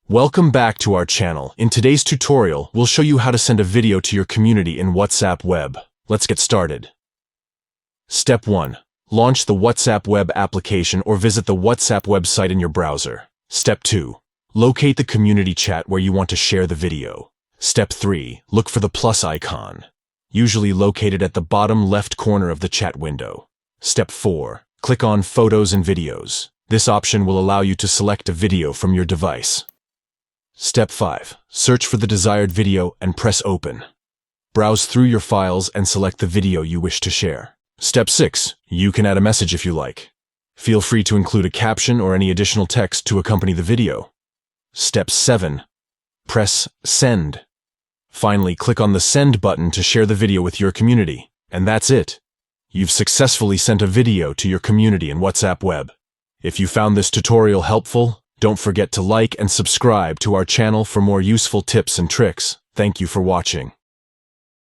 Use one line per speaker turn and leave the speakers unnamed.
Welcome back to our channel. In today's tutorial, we'll show you how to send a video to your community in WhatsApp Web. Let's get started. Step 1. Launch the WhatsApp Web application or visit the WhatsApp website in your browser. Step 2. Locate the community chat where you want to share the video. Step 3. Look for the plus icon, usually located at the bottom left corner of the chat window. Step 4. Click on Photos and Videos. This option will allow you to select a video from your device. Step 5. Search for the desired video and press Open. Browse through your files and select the video you wish to share. Step 6. You can add a message if you like. Feel free to include a caption or any additional text to accompany the video. Step 7. Press Send. Finally, click on the Send button to share the video with your community. And that's it. You've successfully sent a video to your community in WhatsApp Web. If you found this tutorial helpful, don't forget to like and subscribe to our channel for more useful tips and tricks. Thank you for watching.